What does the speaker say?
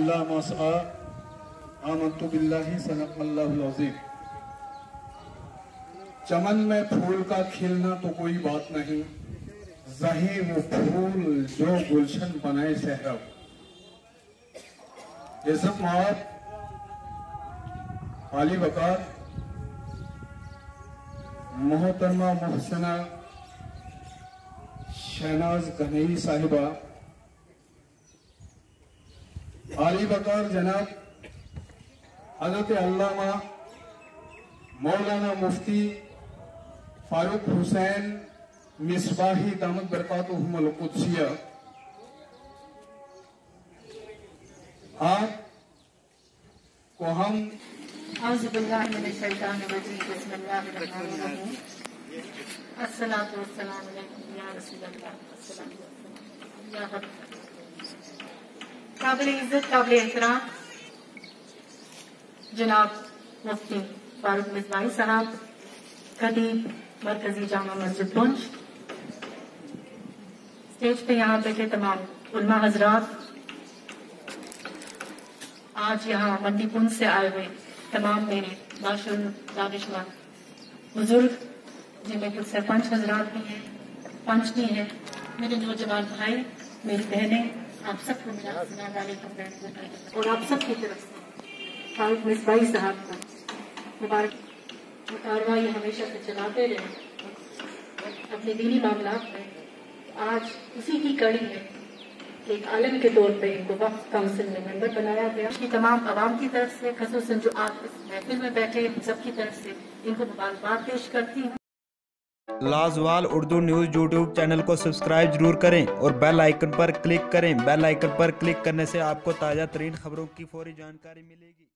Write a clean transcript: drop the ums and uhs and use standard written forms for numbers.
इल्ला मा सआ आमन्तु बिल्लाहि सदक़ अल्लाहुल अज़ीम। चमन में फूल का खिलना तो कोई बात नहीं, ज़ही वो फूल जो गुलशन बनाए सहरा। इज़्ज़त माब आली वकार मोहतरमा मोहसिना शहनाज गनई साहिबा, आली वकार जनाब हज़रत अल्लामा मौलाना मुफ्ती फारूक हुसैन मिसबाही दामत बरकातुहुमुल कुद्सिया, आप को हम औज़ु बिल्लाहि मिनश शैतानिर रजीम, बिस्मिल्लाहिर रहमानिर रहीम, अस्सलातु वस्सलामु अलैकुम या रसूलल्लाह, अस्सलामु अलैकुम या हबीब। काबिल इज्जत काबिल एहतराम जनाब मुफ्ती फारूक मिसबाही साहब, खतीब मरकजी जामा मस्जिद पुंछ, स्टेज पे यहाँ बैठे तमाम उलमा हजरात, आज यहाँ मंडी पुंछ से आए हुए तमाम मेरे माशाअल्लाह दानिशमंद बुजुर्ग, जिनमें कुछ सरपंच हजरात भी हैं, पंच भी हैं, मेरे नौजवान भाई, मेरी बहनें, आप सबको मेरा अस्सलाम वालेकुम। और आप सबकी तरफ से फारूक मिसबाही साहब का मुबारक कार्रवाई हमेशा से चलाते रहे अपने दीनी मामलात में। आज उसी की कड़ी में एक आलम के तौर पे इनको वक्फ काउंसिल में मेंबर बनाया गया। की तमाम आवाम की तरफ से, खसूसन जो आप इस महफिल में बैठे सबकी तरफ से इनको मुबारकबाद पेश करती हूँ। लाजवाल उर्दू न्यूज़ यूट्यूब चैनल को सब्सक्राइब जरूर करें और बेल आइकन पर क्लिक करें। बेल आइकन पर क्लिक करने से आपको ताज़ा तरीन खबरों की फौरी जानकारी मिलेगी।